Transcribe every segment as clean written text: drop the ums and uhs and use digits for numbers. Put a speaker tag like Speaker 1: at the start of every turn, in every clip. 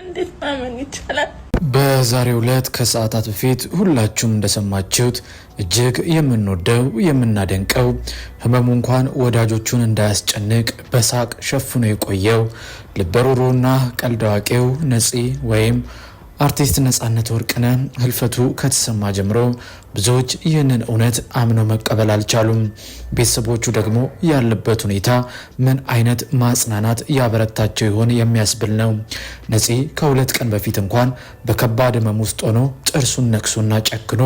Speaker 1: እንዴት ማመን ይቻላል?
Speaker 2: በዛሬው ዕለት ከሰዓታት በፊት ሁላችሁም እንደሰማችሁት እጅግ የምንወደው የምናደንቀው ህመሙ እንኳን ወዳጆቹን እንዳያስጨንቅ በሳቅ ሸፍኖ የቆየው ልበሩሩና ቀልድ አዋቂው ነፂ ወይም አርቲስት ነጻነት ወርቅነህ ህልፈቱ ከተሰማ ጀምሮ ብዙዎች ይህንን እውነት አምነው መቀበል አልቻሉም። ቤተሰቦቹ ደግሞ ያለበት ሁኔታ ምን አይነት ማጽናናት ያበረታቸው ይሆን የሚያስብል ነው። ነፂ ከሁለት ቀን በፊት እንኳን በከባድ ህመም ውስጥ ሆኖ ጥርሱን ነክሶና ጨክኖ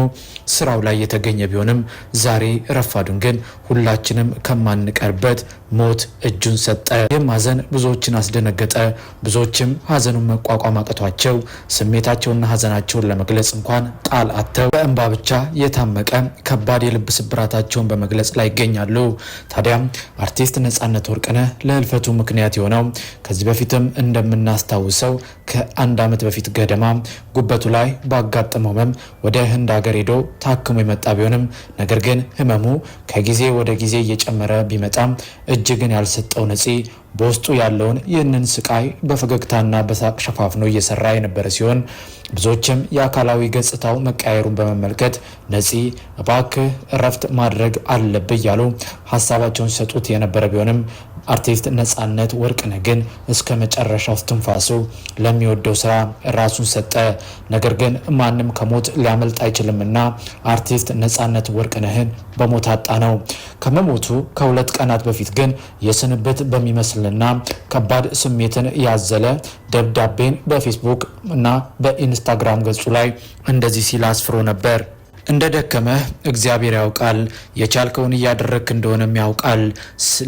Speaker 2: ስራው ላይ የተገኘ ቢሆንም ዛሬ ረፋዱን ግን ሁላችንም ከማንቀርበት ሞት እጁን ሰጠ። ይህም ሀዘን ብዙዎችን አስደነገጠ። ብዙዎችም ሀዘኑን መቋቋም አቅቷቸው ስሜታቸውና ሀዘናቸውን ለመግለጽ እንኳን ቃል አጥተው በእንባ ብቻ የታመቀ ከባድ የልብ ስብራታቸውን በመግለጽ ላይ ይገኛሉ። ታዲያም አርቲስት ነጻነት ወርቅነህ ለህልፈቱ ምክንያት የሆነው ከዚህ በፊትም እንደምናስታውሰው ከአንድ ዓመት በፊት ገደማ ጉበቱ ላይ ባጋጠመው ህመም ወደ ህንድ ሀገር ሄዶ ታክሞ የመጣ ቢሆንም ነገር ግን ህመሙ ከጊዜ ወደ ጊዜ እየጨመረ ቢመጣም እጅግን ያልሰጠው ነፂ በውስጡ ያለውን ይህንን ስቃይ በፈገግታና በሳቅ ሸፋፍኖ እየሰራ የነበረ ሲሆን ብዙዎችም የአካላዊ ገጽታው መቀየሩን በመመልከት ነፂ እባክህ እረፍት ማድረግ አለብህ እያሉ ሀሳባቸውን ሲሰጡት የነበረ ቢሆንም አርቲስት ነጻነት ወርቅነህ ግን እስከ መጨረሻው እስትንፋሱ ለሚወደው ስራ ራሱን ሰጠ። ነገር ግን ማንም ከሞት ሊያመልጥ አይችልምና አርቲስት ነጻነት ወርቅነህን በሞት አጣ ነው። ከመሞቱ ከሁለት ቀናት በፊት ግን የስንብት በሚመስልና ከባድ ስሜትን ያዘለ ደብዳቤን በፌስቡክ እና በኢንስታግራም ገጹ ላይ እንደዚህ ሲል አስፍሮ ነበር። እንደደከመህ እግዚአብሔር ያውቃል፣ የቻልከውን እያደረግክ እንደሆነም ያውቃል፣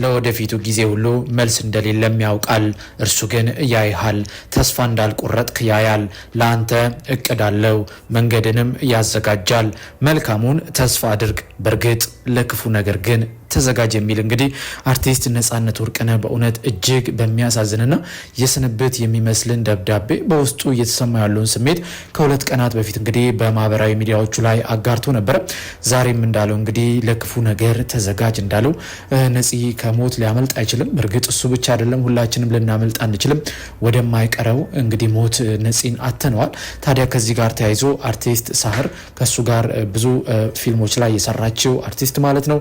Speaker 2: ለወደፊቱ ጊዜ ሁሉ መልስ እንደሌለም ያውቃል። እርሱ ግን ያይሃል፣ ተስፋ እንዳልቆረጥክ ያያል። ለአንተ እቅድ አለው፣ መንገድንም ያዘጋጃል። መልካሙን ተስፋ አድርግ፣ በእርግጥ ለክፉ ነገር ግን ተዘጋጅ የሚል እንግዲህ አርቲስት ነጻነት ወርቅነህ በእውነት እጅግ በሚያሳዝንና የስንብት የሚመስልን ደብዳቤ በውስጡ እየተሰማ ያለውን ስሜት ከሁለት ቀናት በፊት እንግዲህ በማህበራዊ ሚዲያዎቹ ላይ አጋርቶ ነበረ። ዛሬም እንዳለው እንግዲህ ለክፉ ነገር ተዘጋጅ እንዳለው ነፂ ከሞት ሊያመልጥ አይችልም። እርግጥ እሱ ብቻ አይደለም፣ ሁላችንም ልናመልጥ አንችልም። ወደማይቀረው እንግዲህ ሞት ነፂን አተነዋል። ታዲያ ከዚህ ጋር ተያይዞ አርቲስት ሳህር ከሱ ጋር ብዙ ፊልሞች ላይ የሰራችው አርቲስት ማለት ነው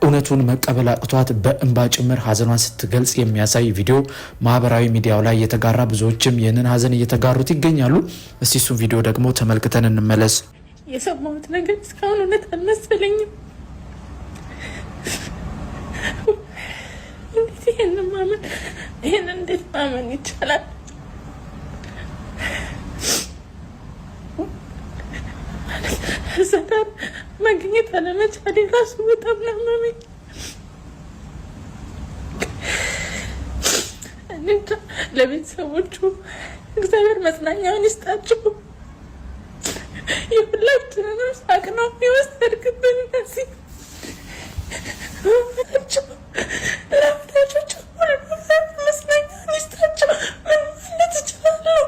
Speaker 2: እውነቱን መቀበል አቅቷት በእንባ ጭምር ሀዘኗን ስትገልጽ የሚያሳይ ቪዲዮ ማህበራዊ ሚዲያው ላይ የተጋራ ብዙዎችም ይህንን ሀዘን እየተጋሩት ይገኛሉ። እስቲ እሱን ቪዲዮ ደግሞ ተመልክተን እንመለስ።
Speaker 1: የሰማሁት ነገር እስካሁን እውነት አልመሰለኝም። ይህን እንዴት ማመን ይቻላል? ሰዳር ማግኘት አለመቻሌ ራሱ በጣም ናመመኝ። ለቤተሰቦቹ እግዚአብሔር መጽናኛውን ይስጣቸው። የሁላችንንም ሳቅ ነው የወሰድክብን። እነዚህ ለወዳጆች ሁሉ መጽናኛውን ይስጣቸው። ምን ማለት እችላለሁ?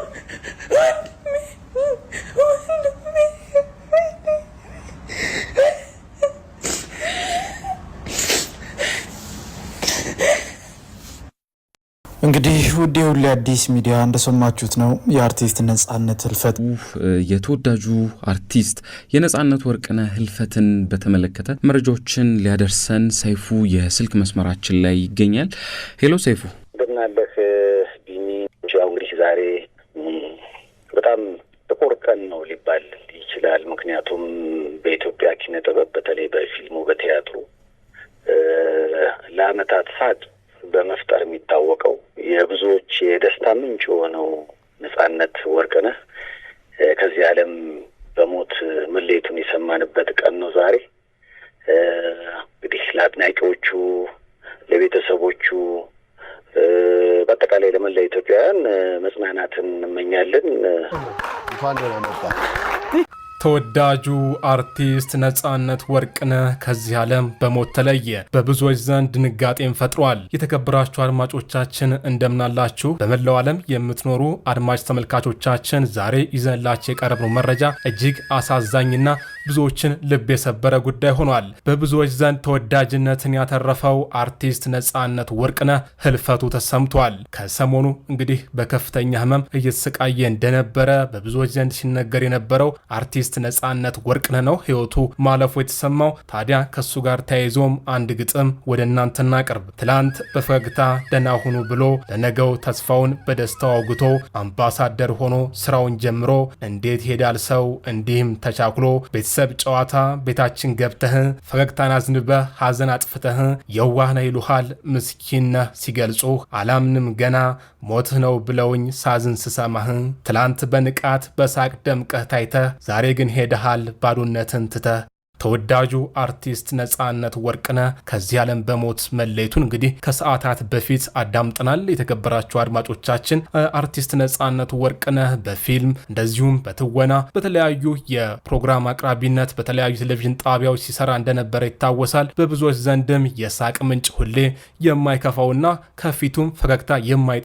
Speaker 2: እንግዲህ ውድ የሁሌ አዲስ ሚዲያ እንደሰማችሁት ነው የአርቲስት ነጻነት ህልፈት።
Speaker 3: የተወዳጁ አርቲስት የነጻነት ወርቅነህ ህልፈትን በተመለከተ መረጃዎችን ሊያደርሰን ሰይፉ የስልክ መስመራችን ላይ ይገኛል። ሄሎ ሰይፉ፣
Speaker 4: እንደምናለህ ቢኒ? ያው እንግዲህ ዛሬ በጣም ጥቁር ቀን ነው ሊባል ይችላል። ምክንያቱም በኢትዮጵያ ኪነ ጥበብ በተለይ በፊልሙ በቲያትሩ ለአመታት ሳቅ በመፍጠር የሚታወቀው የብዙዎች የደስታ ምንጭ የሆነው ነጻነት ወርቅነህ ከዚህ ዓለም በሞት መለየቱን የሰማንበት ቀን ነው ዛሬ። እንግዲህ ለአድናቂዎቹ፣ ለቤተሰቦቹ፣ በአጠቃላይ ለመላ ኢትዮጵያውያን መጽናናትን እንመኛለን።
Speaker 5: ተወዳጁ አርቲስት ነጻነት ወርቅነህ ከዚህ ዓለም በሞት ተለየ። በብዙዎች ዘንድ ድንጋጤን ፈጥሯል። የተከበራችሁ አድማጮቻችን እንደምናላችሁ። በመላው ዓለም የምትኖሩ አድማጭ ተመልካቾቻችን ዛሬ ይዘንላችሁ የቀረብነው መረጃ እጅግ አሳዛኝና ብዙዎችን ልብ የሰበረ ጉዳይ ሆኗል። በብዙዎች ዘንድ ተወዳጅነትን ያተረፈው አርቲስት ነጻነት ወርቅነህ ህልፈቱ ተሰምቷል። ከሰሞኑ እንግዲህ በከፍተኛ ህመም እየተሰቃየ እንደነበረ በብዙዎች ዘንድ ሲነገር የነበረው አርቲስት ነጻነት ወርቅነህ ነው ህይወቱ ማለፉ የተሰማው። ታዲያ ከሱ ጋር ተያይዞም አንድ ግጥም ወደ እናንተ እናቅርብ። ትላንት በፈገግታ ደህና ሁኑ ብሎ ለነገው ተስፋውን በደስታው አውግቶ አምባሳደር ሆኖ ስራውን ጀምሮ እንዴት ሄዳል ሰው እንዲህም ተቻኩሎ ቤተሰብ ጨዋታ ቤታችን ገብተህ ፈገግታን አዝንበህ ሐዘን አጥፍተህ የዋህ ነህ ይሉሃል ምስኪን ነህ ሲገልጹ አላምንም ገና ሞትህ ነው ብለውኝ ሳዝን ስሰማህ ትላንት በንቃት በሳቅ ደምቀህ ታይተህ ዛሬ ግን ሄደሃል ባዶነትን ትተህ። ተወዳጁ አርቲስት ነጻነት ወርቅነህ ከዚህ ዓለም በሞት መለየቱን እንግዲህ ከሰዓታት በፊት አዳምጠናል። የተከበራችሁ አድማጮቻችን አርቲስት ነጻነት ወርቅነህ በፊልም እንደዚሁም በትወና በተለያዩ የፕሮግራም አቅራቢነት በተለያዩ ቴሌቪዥን ጣቢያዎች ሲሰራ እንደነበረ ይታወሳል። በብዙዎች ዘንድም የሳቅ ምንጭ ሁሌ የማይከፋውና ከፊቱም ፈገግታ የማይ